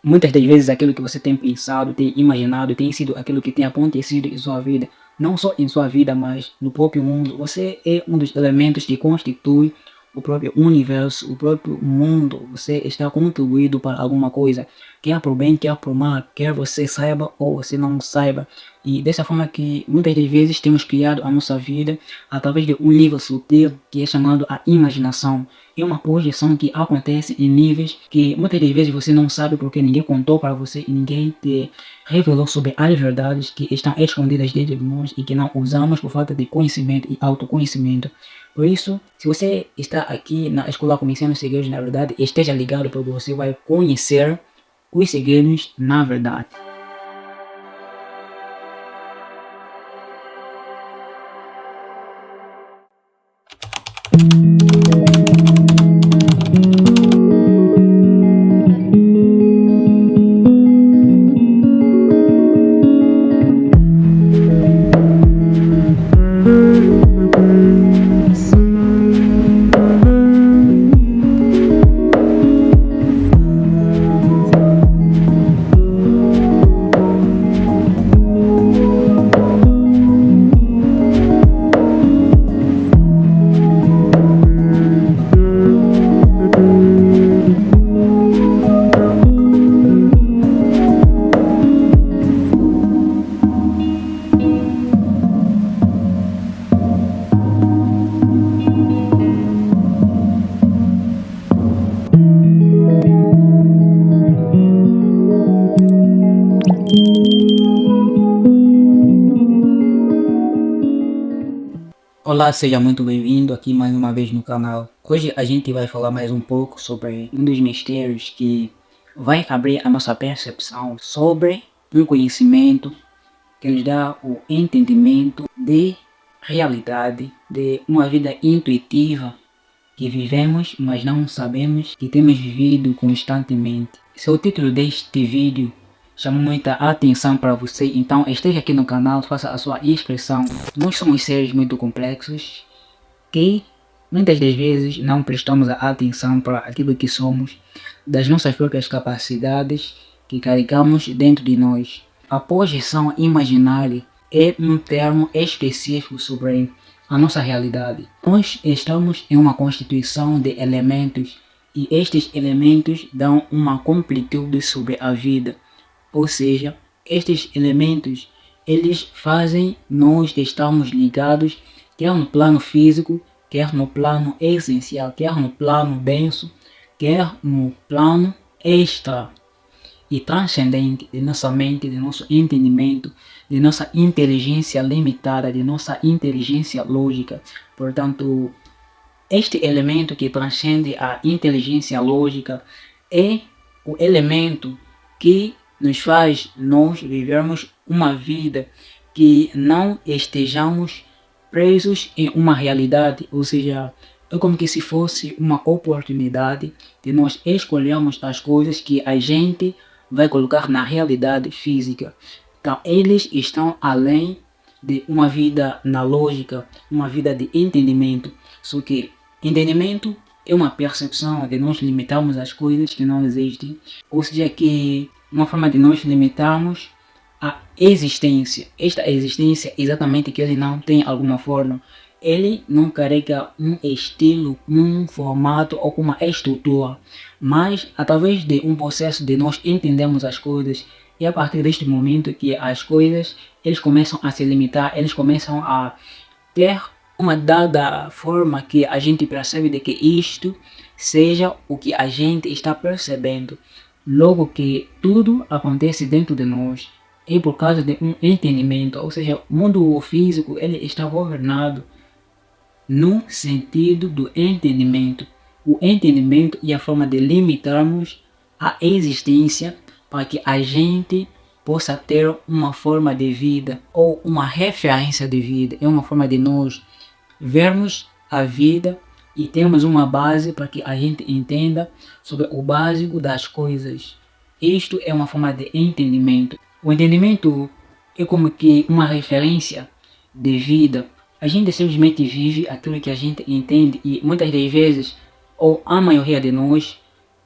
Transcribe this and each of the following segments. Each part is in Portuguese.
Muitas das vezes aquilo que você tem pensado, tem imaginado, tem sido aquilo que tem acontecido em sua vida, não só em sua vida, mas no próprio mundo. Você é um dos elementos que constitui o próprio universo, o próprio mundo. Você está contribuído para alguma coisa, quer por bem, quer por mal, quer você saiba ou você não saiba. E dessa forma que muitas das vezes temos criado a nossa vida através de um nível sutil que é chamado a imaginação. É uma projeção que acontece em níveis que muitas das vezes você não sabe porque ninguém contou para você e ninguém te revelou sobre as verdades que estão escondidas dentro de nós e que não usamos por falta de conhecimento e autoconhecimento. Por isso, se você está aqui na escola conhecendo os segredos na verdade, esteja ligado porque você vai conhecer os segredos na verdade. Olá, seja muito bem-vindo aqui mais uma vez no canal. Hoje a gente vai falar mais um pouco sobre um dos mistérios que vai abrir a nossa percepção sobre um conhecimento que nos dá o entendimento de realidade, de uma vida intuitiva que vivemos, mas não sabemos que temos vivido constantemente. Se o título deste vídeo chama muita atenção para você, então esteja aqui no canal, faça a sua expressão. Nós somos seres muito complexos que muitas das vezes não prestamos a atenção para aquilo que somos, das nossas próprias capacidades que carregamos dentro de nós. A projeção imaginária é um termo específico sobre a nossa realidade. Nós estamos em uma constituição de elementos e estes elementos dão uma completude sobre a vida. Ou seja, estes elementos, eles fazem nós estarmos ligados, quer no plano físico, quer no plano essencial, quer no plano denso, quer no plano extra e transcendente de nossa mente, de nosso entendimento, de nossa inteligência limitada, de nossa inteligência lógica. Portanto, este elemento que transcende a inteligência lógica é o elemento que nos faz nós vivermos uma vida que não estejamos presos em uma realidade, ou seja, é como que se fosse uma oportunidade de nós escolhermos as coisas que a gente vai colocar na realidade física. Então, eles estão além de uma vida na lógica, uma vida de entendimento. Só que entendimento é uma percepção de nós limitarmos as coisas que não existem, ou seja, que uma forma de nós limitarmos a existência. Esta existência exatamente que ele não tem alguma forma. Ele não carrega um estilo, um formato ou uma estrutura, mas através de um processo de nós entendermos as coisas, e a partir deste momento que as coisas eles começam a se limitar, eles começam a ter uma dada forma que a gente percebe de que isto seja o que a gente está percebendo. Logo que tudo acontece dentro de nós é por causa de um entendimento, ou seja, o mundo físico ele está governado no sentido do entendimento. O entendimento e a forma de limitarmos a existência para que a gente possa ter uma forma de vida ou uma referência de vida. É uma forma de nós vermos a vida e temos uma base para que a gente entenda sobre o básico das coisas. Isto é uma forma de entendimento. O entendimento é como que uma referência de vida. A gente simplesmente vive aquilo que a gente entende e muitas das vezes, ou a maioria de nós,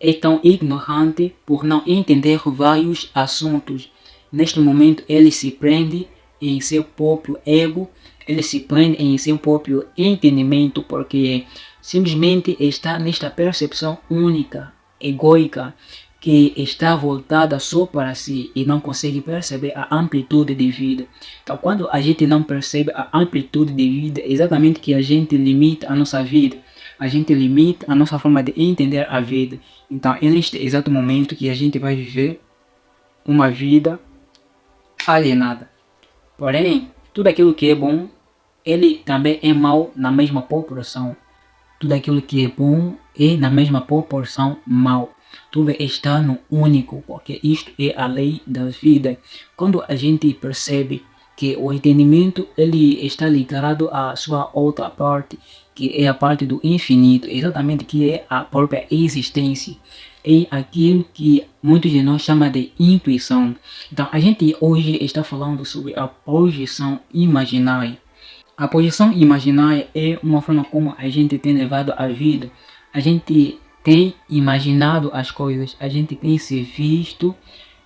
é tão ignorante por não entender vários assuntos. Neste momento ele se prende em seu próprio ego, ele se prende em seu próprio entendimento, porque simplesmente está nesta percepção única, egoica, que está voltada só para si e não consegue perceber a amplitude de vida. Então, quando a gente não percebe a amplitude de vida, é exatamente que a gente limita a nossa vida, a gente limita a nossa forma de entender a vida. Então, é neste exato momento que a gente vai viver uma vida alienada. Porém, tudo aquilo que é bom, ele também é mal na mesma proporção. Tudo aquilo que é bom é na mesma proporção mal. Tudo está no único, porque isto é a lei da vida. Quando a gente percebe que o entendimento ele está ligado à sua outra parte, que é a parte do infinito, exatamente que é a própria existência, é aquilo que muitos de nós chamam de intuição. Então a gente hoje está falando sobre a projeção imaginária. A projeção imaginária é uma forma como a gente tem levado a vida. A gente tem imaginado as coisas, a gente tem se visto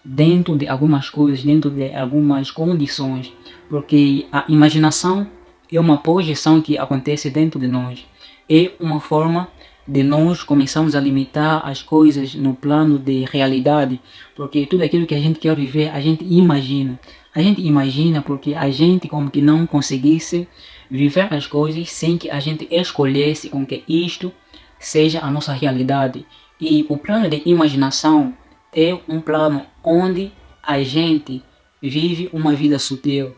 dentro de algumas coisas, dentro de algumas condições, porque a imaginação é uma projeção que acontece dentro de nós. É uma forma de nós começarmos a limitar as coisas no plano de realidade, porque tudo aquilo que a gente quer viver, a gente imagina. A gente imagina porque a gente como que não conseguisse viver as coisas sem que a gente escolhesse com que isto seja a nossa realidade. E o plano de imaginação é um plano onde a gente vive uma vida sutil,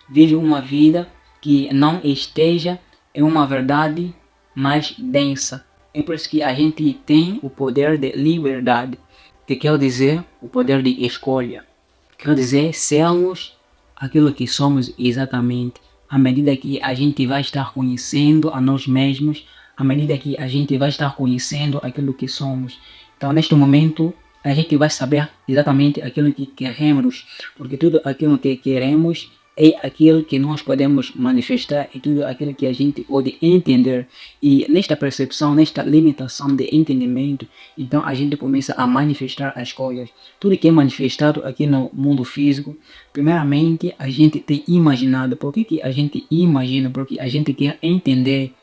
vive uma vida que não esteja em uma verdade mais densa. É por isso que a gente tem o poder de liberdade, que quer dizer o poder de escolha. Quer dizer, sermos aquilo que somos exatamente, à medida que a gente vai estar conhecendo a nós mesmos, à medida que a gente vai estar conhecendo aquilo que somos. Então, neste momento, a gente vai saber exatamente aquilo que queremos, porque tudo aquilo que queremos é aquilo que nós podemos manifestar e tudo aquilo que a gente pode entender. E nesta percepção, nesta limitação de entendimento, então a gente começa a manifestar as coisas. Tudo que é manifestado aqui no mundo físico, primeiramente a gente tem imaginado. Por que a gente imagina? Porque a gente quer entender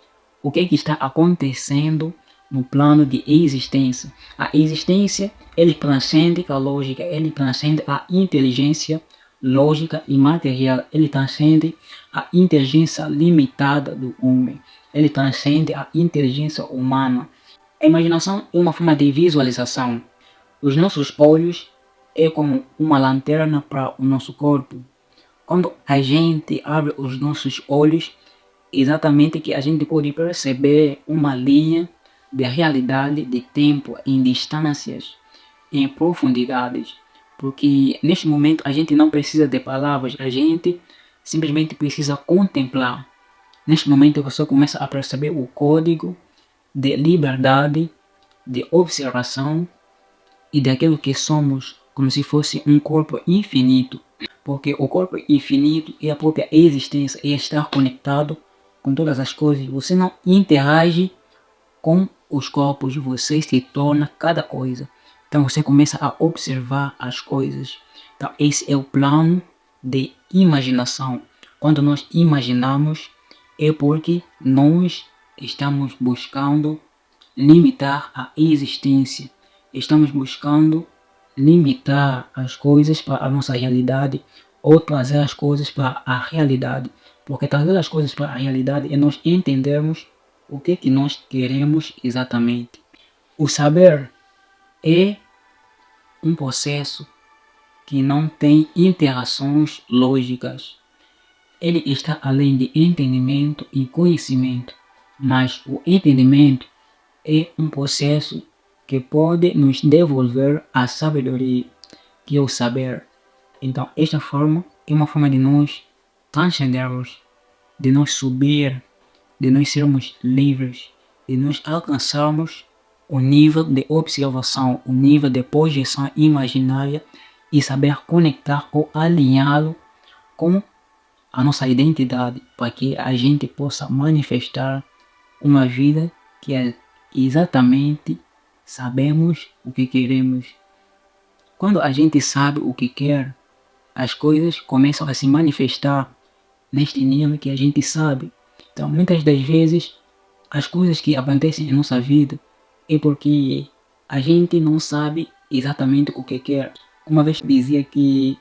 o que está acontecendo no plano de existência. A existência, ele transcende a lógica, ele transcende a inteligência lógica e material, ele transcende a inteligência limitada do homem, ele transcende a inteligência humana. A imaginação é uma forma de visualização. Os nossos olhos é como uma lanterna para o nosso corpo. Quando a gente abre os nossos olhos, exatamente que a gente pode perceber uma linha de realidade, de tempo, em distâncias, em profundidades. Porque neste momento a gente não precisa de palavras, a gente simplesmente precisa contemplar. Neste momento você começa a perceber o código de liberdade, de observação e daquilo que somos, como se fosse um corpo infinito. Porque o corpo infinito é a própria existência, é estar conectado com todas as coisas. Você não interage com os corpos, você se torna cada coisa. Então você começa a observar as coisas. Então esse é o plano de imaginação. Quando nós imaginamos, é porque nós estamos buscando limitar a existência. Estamos buscando limitar as coisas para a nossa realidade ou trazer as coisas para a realidade. Porque trazer as coisas para a realidade é nós entendermos o que nós queremos exatamente. O saber é um processo que não tem interações lógicas. Ele está além de entendimento e conhecimento, mas o entendimento é um processo que pode nos devolver a sabedoria, que é o saber. Então, esta forma é uma forma de nós transcendermos, de nós subir, de nós sermos livres, de nós alcançarmos o nível de observação, o nível de projeção imaginária e saber conectar ou alinhá-lo com a nossa identidade, para que a gente possa manifestar uma vida que é exatamente sabemos o que queremos. Quando a gente sabe o que quer, as coisas começam a se manifestar neste nível que a gente sabe. Então, muitas das vezes, as coisas que acontecem em nossa vida é porque a gente não sabe exatamente o que quer. Uma vez dizia que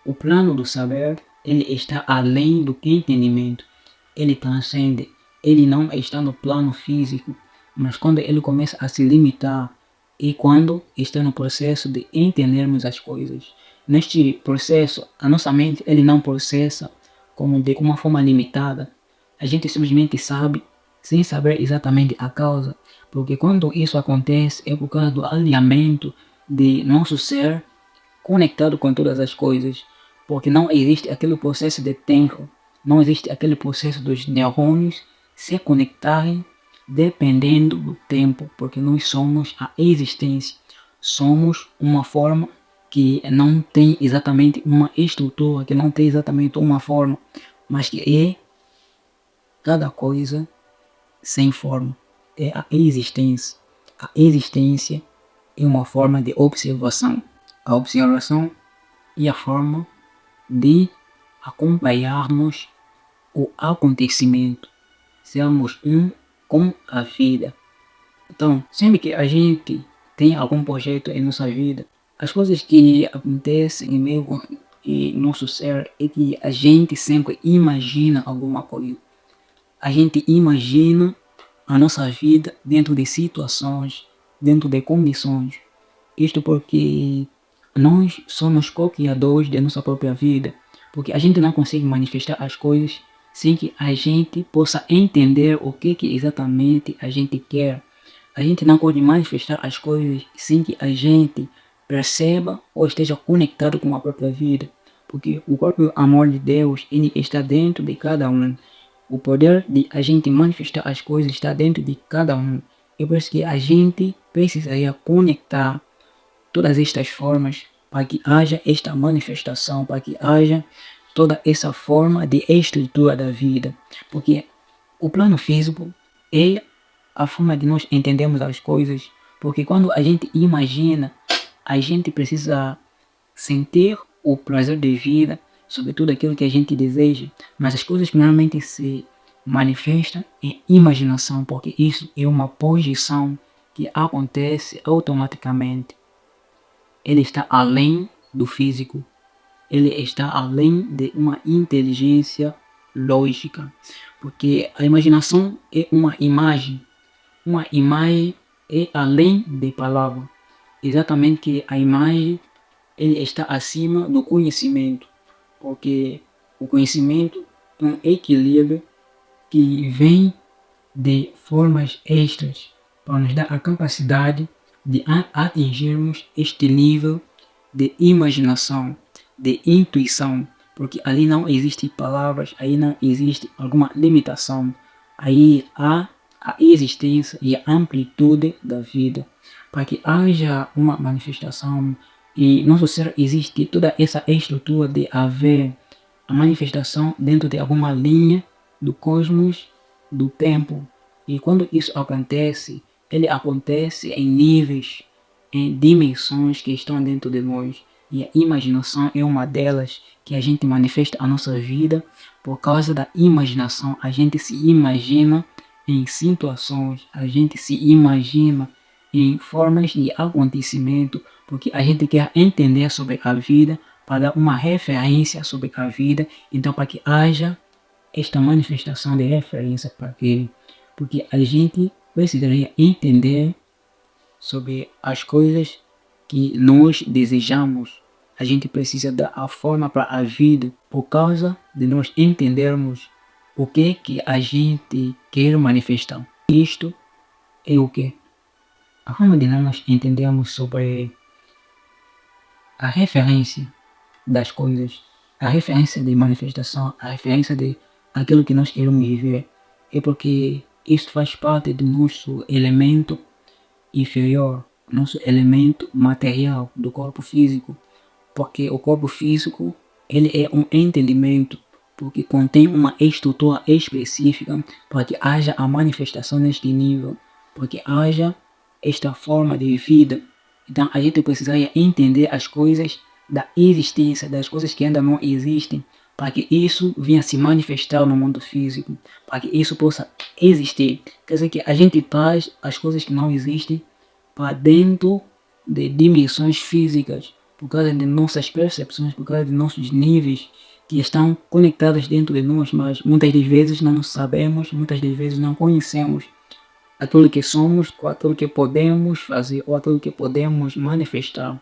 o plano do saber, ele está além do que entendimento. Ele transcende. Ele não está no plano físico, mas quando ele começa a se limitar e quando está no processo de entendermos as coisas. Neste processo, a nossa mente ele não processa como de uma forma limitada. A gente simplesmente sabe, sem saber exatamente a causa, porque quando isso acontece é por causa do alinhamento de nosso ser conectado com todas as coisas, porque não existe aquele processo de tempo, não existe aquele processo dos neurônios se conectarem dependendo do tempo, porque nós somos a existência, somos uma forma que não tem exatamente uma estrutura, que não tem exatamente uma forma, mas que é cada coisa sem forma, é a existência. A existência é uma forma de observação. A observação e a forma de acompanharmos o acontecimento, sermos um com a vida. Então, sempre que a gente tem algum projeto em nossa vida, as coisas que acontecem em meio e nosso ser é que a gente sempre imagina alguma coisa. A gente imagina a nossa vida dentro de situações, dentro de condições. Isto porque nós somos co-criadores de nossa própria vida, porque a gente não consegue manifestar as coisas sem que a gente possa entender o que exatamente a gente quer. A gente não pode manifestar as coisas sem que a gente perceba ou esteja conectado com a própria vida, porque o próprio amor de Deus ele está dentro de cada um. O poder de a gente manifestar as coisas está dentro de cada um. É por isso que a gente precisaria conectar todas estas formas para que haja esta manifestação, para que haja toda essa forma de estrutura da vida. Porque o plano físico é a forma de nós entendermos as coisas. Porque quando a gente imagina, a gente precisa sentir o prazer de vida, sobre tudo aquilo que a gente deseja. Mas as coisas que normalmente se manifestam em imaginação, porque isso é uma projeção que acontece automaticamente. Ele está além do físico. Ele está além de uma inteligência lógica. Porque a imaginação é uma imagem. Uma imagem é além de palavra. Exatamente que a imagem ele está acima do conhecimento. Porque o conhecimento é um equilíbrio que vem de formas extras para nos dar a capacidade de atingirmos este nível de imaginação, de intuição, porque ali não existem palavras, aí não existe alguma limitação, aí há a existência e a amplitude da vida. Para que haja uma manifestação e nosso ser existe toda essa estrutura de haver a manifestação dentro de alguma linha do cosmos, do tempo. E quando isso acontece, ele acontece em níveis, em dimensões que estão dentro de nós. E a imaginação é uma delas que a gente manifesta a nossa vida por causa da imaginação. A gente se imagina em situações, a gente se imagina em formas de acontecimento, porque a gente quer entender sobre a vida, para dar uma referência sobre a vida, então para que haja esta manifestação de referência para ele, porque a gente precisaria entender sobre as coisas que nós desejamos. A gente precisa dar a forma para a vida por causa de nós entendermos o que a gente quer manifestar. Isto é o que? A forma de nós entendermos sobre a referência das coisas, a referência de manifestação, a referência de aquilo que nós queremos viver, é porque isso faz parte do nosso elemento inferior, nosso elemento material do corpo físico, porque o corpo físico ele é um entendimento, porque contém uma estrutura específica para que haja a manifestação neste nível, para que haja esta forma de vida, então a gente precisaria entender as coisas da existência, das coisas que ainda não existem, para que isso venha se manifestar no mundo físico, para que isso possa existir. Quer dizer que a gente traz as coisas que não existem para dentro de dimensões físicas, por causa de nossas percepções, por causa de nossos níveis que estão conectados dentro de nós, mas muitas das vezes não sabemos, muitas das vezes não conhecemos aquilo que somos, com aquilo que podemos fazer ou aquilo que podemos manifestar.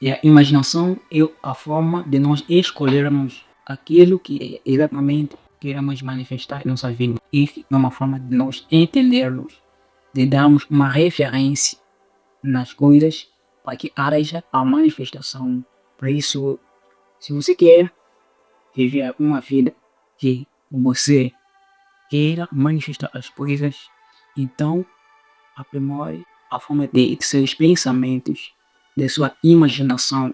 E a imaginação é a forma de nós escolhermos aquilo que exatamente queremos manifestar em nossa vida. Isso é uma forma de nós entendermos, de darmos uma referência nas coisas para que haja a manifestação. Por isso, se você quer viver uma vida que você queira manifestar as coisas, então aprimore a forma de seus pensamentos, de sua imaginação,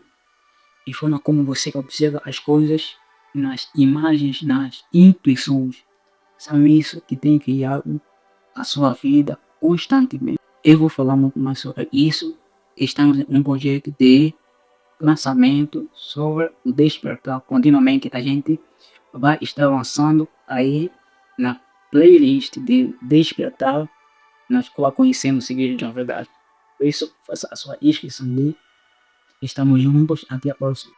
e forma como você observa as coisas nas imagens, nas intuições. São isso que tem criado a sua vida constantemente. Eu vou falar muito mais sobre isso. Estamos em um projeto de lançamento sobre o despertar. Continuamente a gente vai estar lançando aí na playlist de despertar, nas qual conhecendo o seguinte na verdade. Por isso, faça a sua inscrição ali. Estamos juntos. Até a próxima.